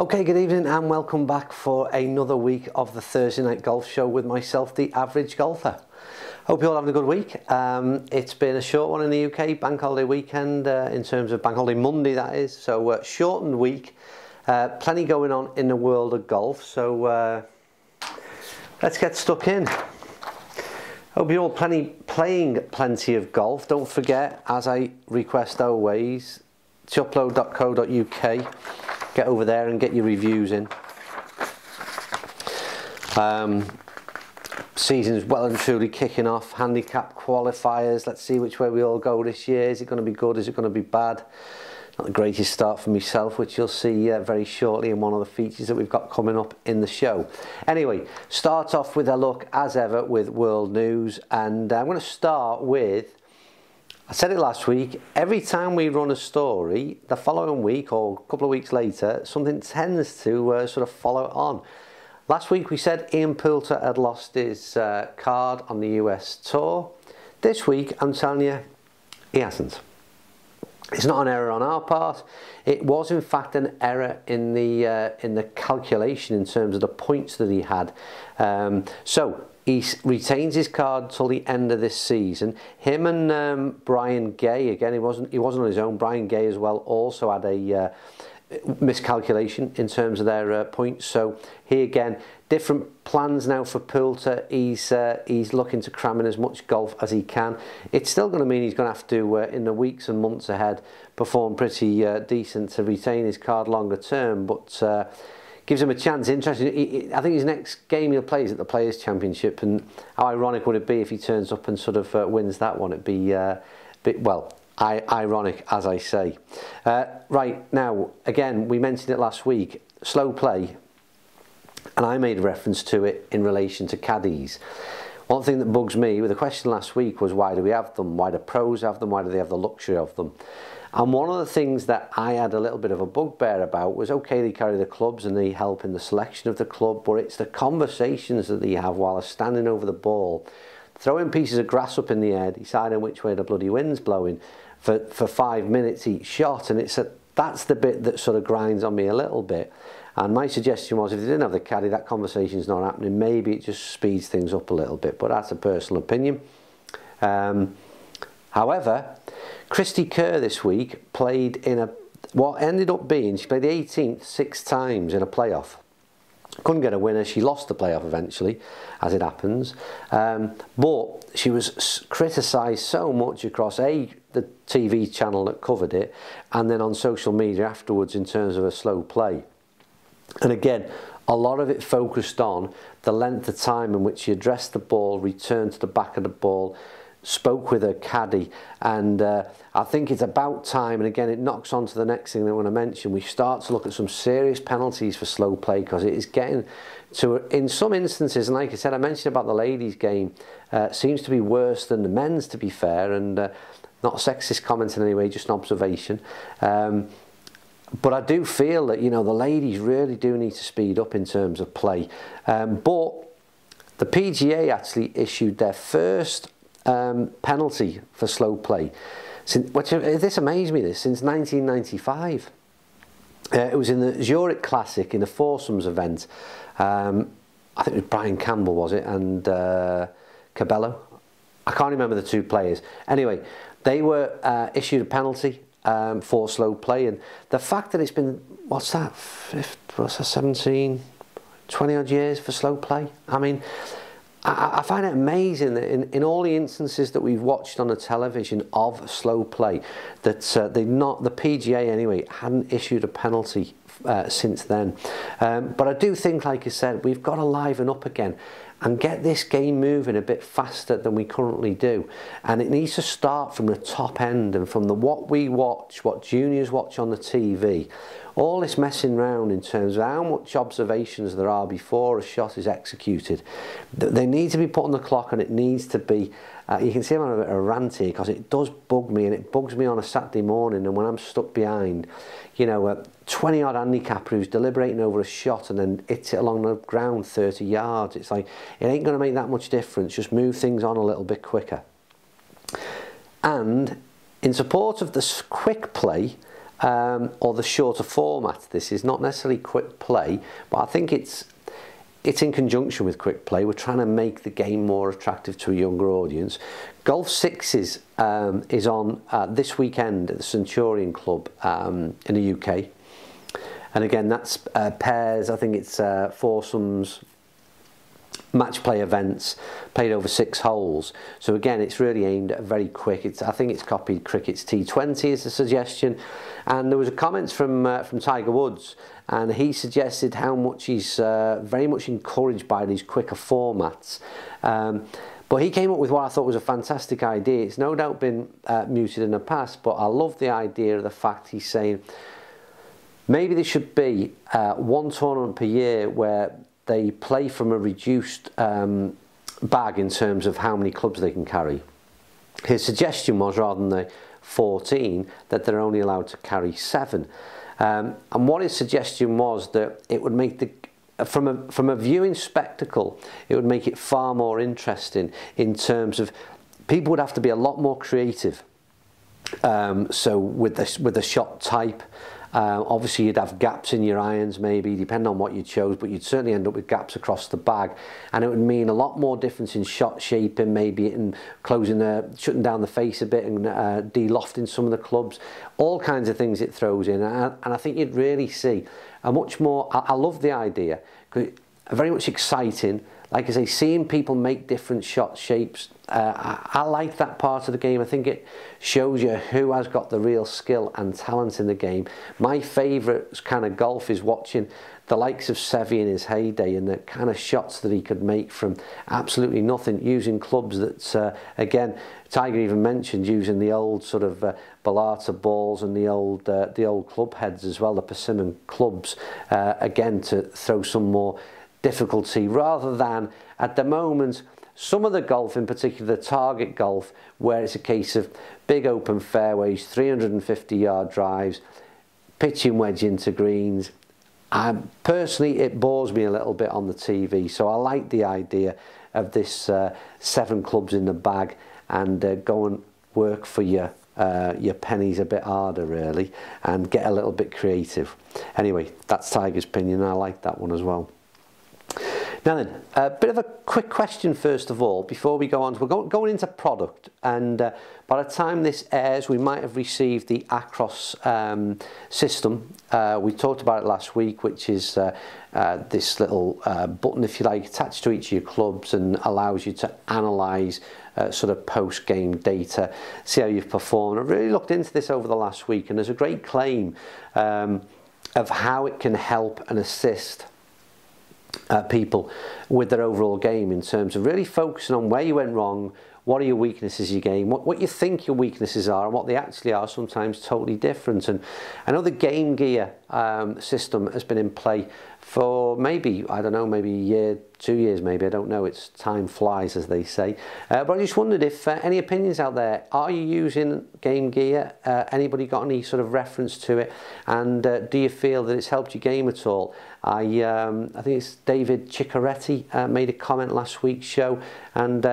Okay, good evening and welcome back for another week of the Thursday Night Golf Show with myself, the Average Golfer. Hope you're all having a good week. It's been a short one in the UK, bank holiday weekend, in terms of bank holiday Monday that is, so shortened week, plenty going on in the world of golf, so let's get stuck in. Hope you're all playing plenty of golf. Don't forget, as I request always, chupload.co.uk. Get over there and get your reviews in. Season's well and truly kicking off. Handicap qualifiers. Let's see which way we all go this year. Is it going to be good? Is it going to be bad? Not the greatest start for myself, which you'll see very shortly in one of the features that we've got coming up in the show. Anyway, start off with a look, as ever, with world news. And I'm going to start with, I said it last week, every time we run a story, the following week or a couple of weeks later, something tends to sort of follow on. Last week we said Ian Poulter had lost his card on the US Tour. This week, I'm telling you, he hasn't. It's not an error on our part. It was in fact an error in the calculation in terms of the points that he had. So he retains his card till the end of this season. Him and Brian Gay, again, he wasn't on his own. Brian Gay as well also had a miscalculation in terms of their points. So he again, different plans now for Poulter. He's looking to cram in as much golf as he can. It's still going to mean he's going to have to, in the weeks and months ahead, perform pretty decent to retain his card longer term, but gives him a chance. Interesting. I think his next game he'll play is at the Players' Championship, and how ironic would it be if he turns up and sort of wins that one? It'd be well, ironic, as I say. Right, now, again, we mentioned it last week, slow play, and I made reference to it in relation to caddies. One thing that bugs me with the question last week was, why do we have them? Why do pros have them? Why do they have the luxury of them? And one of the things that I had a little bit of a bugbear about was, okay, they carry the clubs and they help in the selection of the club, but it's the conversations that they have while they're standing over the ball, throwing pieces of grass up in the air, deciding which way the bloody wind's blowing for 5 minutes each shot. And that's the bit that sort of grinds on me a little bit. And my suggestion was, if they didn't have the caddy, that conversation's not happening. Maybe it just speeds things up a little bit, but that's a personal opinion. However, Christy Kerr this week played in what ended up being, she played the 18th 6 times in a playoff. Couldn't get a winner. She lost the playoff eventually, as it happens. But she was criticised so much across the TV channel that covered it, and then on social media afterwards in terms of her slow play. And again, a lot of it focused on the length of time in which she addressed the ball, returned to the back of the ball, spoke with her caddy, and I think it's about time, and again it knocks on to the next thing that I want to mention. We start to look at some serious penalties for slow play, because it is getting to, in some instances, and like I said, I mentioned about the ladies game, seems to be worse than the men's, to be fair, and not a sexist comment in any way, just an observation. But I do feel that, you know, the ladies really do need to speed up in terms of play. But the PGA actually issued their first penalty for slow play. This amazed me, since 1995. It was in the Zurich Classic in the foursomes event. I think it was Brian Campbell, was it, and Cabello. I can't remember the two players. Anyway, they were issued a penalty for slow play, and the fact that it's been, what's that, 17, 20 odd years for slow play. I mean, I find it amazing that in all the instances that we've watched on the television of slow play, that the PGA anyway hadn't issued a penalty since then. But I do think, like I said, we've got to liven up again and get this game moving a bit faster than we currently do. And it needs to start from the top end and from what we watch, what juniors watch on the TV. All this messing around in terms of how much observations there are before a shot is executed. They need to be put on the clock, and it needs to be, you can see I'm on a bit of a rant here, because it does bug me, and it bugs me on a Saturday morning, and when I'm stuck behind, you know, a 20 odd handicapper who's deliberating over a shot and then hits it along the ground 30 yards. It's like, it ain't going to make that much difference. Just move things on a little bit quicker. And in support of this quick play, or the shorter format. This is not necessarily quick play, but I think it's in conjunction with quick play. We're trying to make the game more attractive to a younger audience. Golf Sixes is on this weekend at the Centurion Club in the UK. And again, that's pairs, I think it's foursomes, match play events, played over 6 holes. So again, it's really aimed at very quick. I think it's copied Cricket's T20 as a suggestion. And there was a comment from Tiger Woods, and he suggested how much he's very much encouraged by these quicker formats. But he came up with what I thought was a fantastic idea. It's no doubt been muted in the past, but I love the idea of the fact he's saying maybe there should be one tournament per year where they play from a reduced bag in terms of how many clubs they can carry. His suggestion was, rather than the 14, that they're only allowed to carry 7. And what his suggestion was that it would make from a viewing spectacle, it would make it far more interesting in terms of people would have to be a lot more creative. So with the shot type, obviously you'd have gaps in your irons maybe, depending on what you chose, but you'd certainly end up with gaps across the bag, and it would mean a lot more difference in shot shaping, maybe in shutting down the face a bit and de-lofting some of the clubs, all kinds of things it throws in, and I think you'd really see a much more, I love the idea, because it's very much exciting. Like I say, seeing people make different shot shapes, I like that part of the game. I think it shows you who has got the real skill and talent in the game. My favourite kind of golf is watching the likes of Seve in his heyday and the kind of shots that he could make from absolutely nothing, using clubs that, again, Tiger even mentioned using the old sort of Balata balls and the old club heads as well, the Persimmon clubs, again to throw some more difficulty, rather than at the moment some of the golf, in particular the target golf, where it's a case of big open fairways, 350-yard drives, pitching wedge into greens. Personally, it bores me a little bit on the TV, so I like the idea of this 7 clubs in the bag, and go and work for your pennies a bit harder really, and get a little bit creative. Anyway, that's Tiger's opinion. I like that one as well. Now then, a bit of a quick question first of all, before we go on. We're going into product, and by the time this airs, we might have received the Acros system. We talked about it last week, which is this little button, if you like, attached to each of your clubs, and allows you to analyse sort of post-game data, see how you've performed. I've really looked into this over the last week, and there's a great claim of how it can help and assist people with their overall game, in terms of really focusing on where you went wrong, what are your weaknesses in your game, what you think your weaknesses are, and what they actually are sometimes totally different. And I know the Game Gear system has been in play for maybe, I don't know, maybe a year, 2 years maybe, I don't know, it's time flies as they say. But I just wondered if any opinions out there, are you using Game Gear? Anybody got any sort of reference to it? And do you feel that it's helped your game at all? I think it's David Ciccaretti made a comment last week's show, and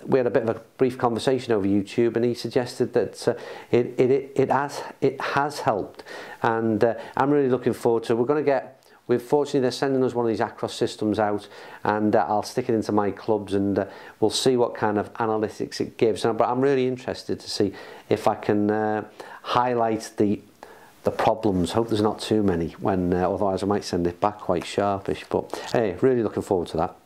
we had a bit of a brief conversation over YouTube, and he suggested that it has helped, and I'm really looking forward to it. We're going to get, fortunately they're sending us one of these Acros systems out, and I'll stick it into my clubs, and we'll see what kind of analytics it gives. But I'm really interested to see if I can highlight the problems. Hope there's not too many, when otherwise I might send it back quite sharpish. But hey, really looking forward to that.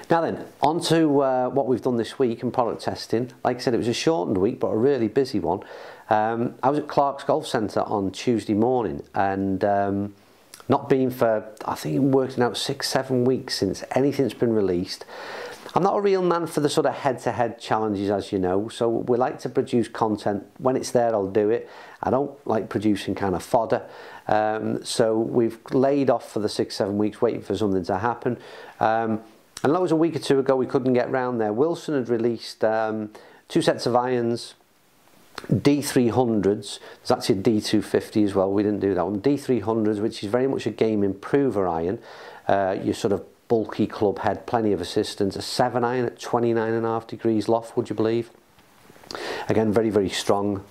Now then, on to what we've done this week in product testing. Like I said, it was a shortened week, but a really busy one. I was at Clark's Golf Centre on Tuesday morning, and not been for, I think I'm working out 6-7 weeks since anything's been released. I'm not a real man for the sort of head-to-head challenges, as you know, so we like to produce content. When it's there, I'll do it. I don't like producing kind of fodder. So we've laid off for the 6-7 weeks waiting for something to happen. And that was a week or two ago. We couldn't get round there. Wilson had released 2 sets of irons, D300s. There's actually a D250 as well. We didn't do that one. D300s, which is very much a game improver iron. Your sort of bulky club head, plenty of assistance. A 7 iron at 29.5 degrees loft, would you believe? Again, very, very strong.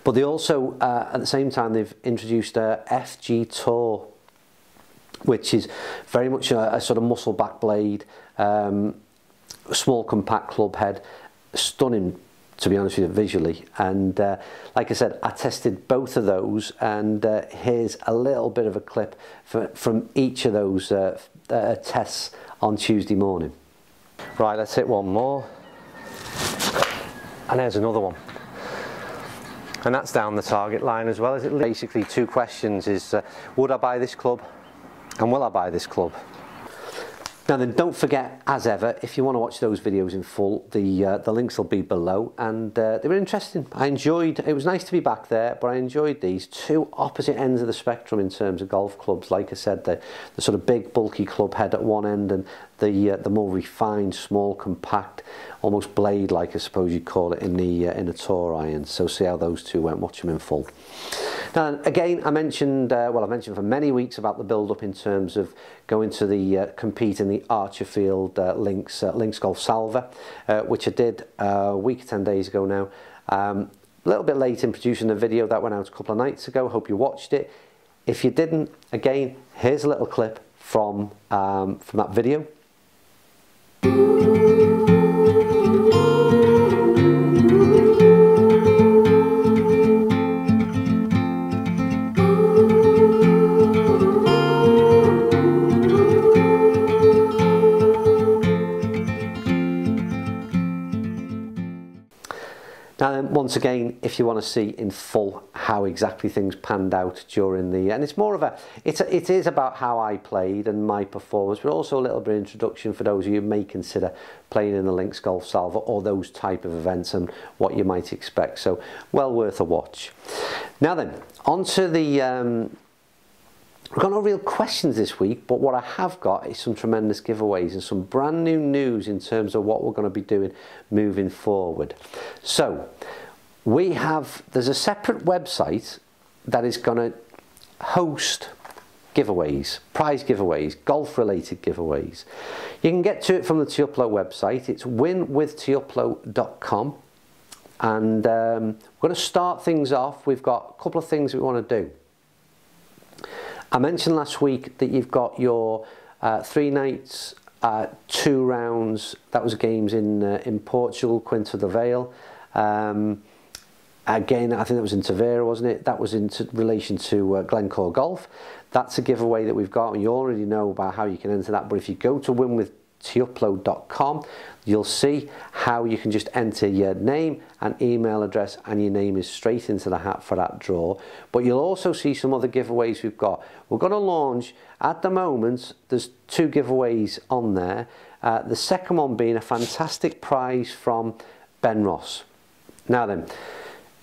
But they also, at the same time, they've introduced a FG Tour, which is very much a sort of muscle back blade, small compact club head, stunning, to be honest with you, visually. And like I said, I tested both of those, and here's a little bit of a clip from each of those tests on Tuesday morning. Right, let's hit one more. And there's another one. And that's down the target line as well. Is it basically two questions? Is would I buy this club, and will I buy this club? Now then, don't forget, as ever, if you want to watch those videos in full, the links will be below, and they were interesting. It was nice to be back there, but I enjoyed these two opposite ends of the spectrum in terms of golf clubs. Like I said, the sort of big bulky club head at one end, and the more refined, small, compact, almost blade-like, I suppose you'd call it, in the tour iron. So see how those two went. Watch them in full. Now again, I mentioned for many weeks about the build-up in terms of going to compete in the Archerfield Links Golf Salva, which I did a week, 10 days ago now. A little bit late in producing the video. That went out a couple of nights ago. Hope you watched it. If you didn't, again, here's a little clip from that video. Now then, once again, if you want to see in full how exactly things panned out during and it's more of it is about how I played and my performance, but also a little bit of introduction for those of you who may consider playing in the Links Golf Salva or those type of events and what you might expect. So well worth a watch. Now then, on to we've got no real questions this week, but what I have got is some tremendous giveaways and some brand new news in terms of what we're going to be doing moving forward. So there's a separate website that is going to host giveaways, prize giveaways, golf related giveaways. You can get to it from the Teahuplo website. It's winwithteahuplo.com, and we're going to start things off. We've got a couple of things we want to do. I mentioned last week that you've got your 3 nights, 2 rounds. That was games in Portugal, Quinta da Vale. Again, I think that was in Tavera, wasn't it? That was in relation to Glencore Golf. That's a giveaway that we've got, and you already know about how you can enter that. But if you go to winwithteahuplo.com, you'll see how you can just enter your name and email address, and your name is straight into the hat for that draw. But you'll also see some other giveaways we've got. We're going to launch, at the moment, there's 2 giveaways on there. The second one being a fantastic prize from Ben Ross. Now then,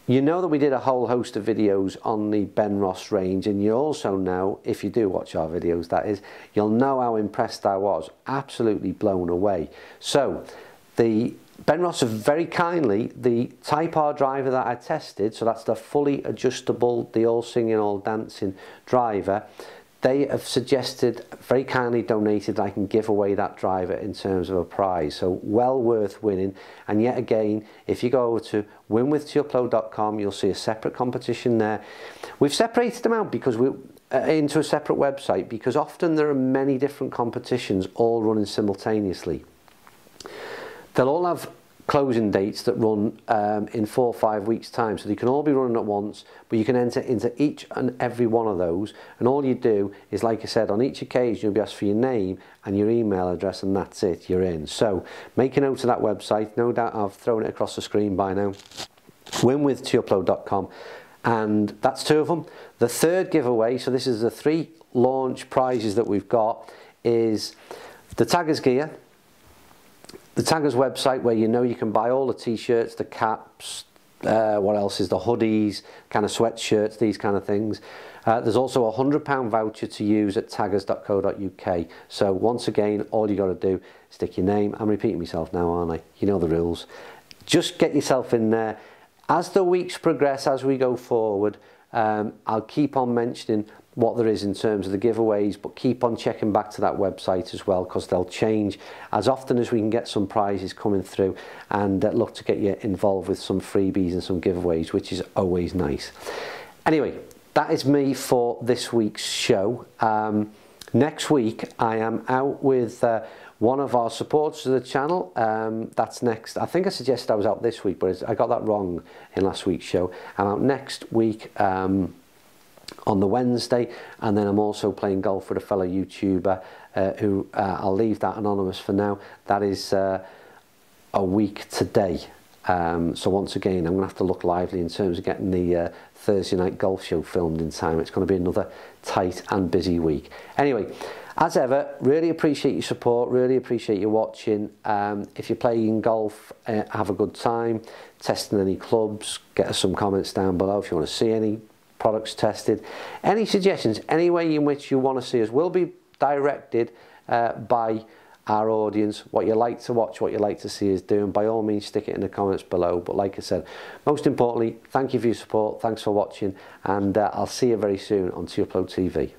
you know that we did a whole host of videos on the Ben Ross range, and you also know, if you do watch our videos that is, you'll know how impressed I was, absolutely blown away. So the Ben Ross have very kindly, the Type R driver that I tested, so that's the fully adjustable, the all singing, all dancing driver, they have suggested, very kindly donated, I can give away that driver in terms of a prize. So well worth winning. And yet again, if you go over to winwithteahuplo.com, you'll see a separate competition there. We've separated them out because into a separate website, because often there are many different competitions all running simultaneously. They'll all have closing dates that run in 4 or 5 weeks time, so they can all be running at once, but you can enter into each and every one of those, and all you do is, like I said, on each occasion you'll be asked for your name and your email address, and that's it, you're in. So make a note of that website. No doubt I've thrown it across the screen by now, winwithteahuplo.com, and that's 2 of them. The third giveaway, so this is the 3 launch prizes that we've got, is the Taggers gear. The Taggers website, where you know you can buy all the t-shirts, the caps, what else is the hoodies, kind of sweatshirts, these kind of things. There's also a £100 voucher to use at taggers.co.uk. So once again, all you got to do is stick your name. I'm repeating myself now, aren't I? You know the rules. Just get yourself in there. As the weeks progress, as we go forward, I'll keep on mentioning what there is in terms of the giveaways, but keep on checking back to that website as well, because they'll change as often as we can get some prizes coming through, and look to get you involved with some freebies and some giveaways, which is always nice. Anyway, that is me for this week's show. Next week I am out with one of our supporters of the channel. That's next. I think I suggested I was out this week, but I got that wrong in last week's show. I'm out next week on the Wednesday, and then I'm also playing golf with a fellow YouTuber who I'll leave that anonymous for now. That is a week today. So once again, I'm going to have to look lively in terms of getting the Thursday night golf show filmed in time. It's going to be another tight and busy week. Anyway, as ever, really appreciate your support, really appreciate you watching. If you're playing golf, have a good time, testing any clubs, get us some comments down below if you want to see any products tested. Any suggestions, any way in which you want to see us will be directed by our audience. What you like to watch, what you like to see us doing, by all means stick it in the comments below. But like I said, most importantly, thank you for your support, thanks for watching, and I'll see you very soon on TwoUpload TV.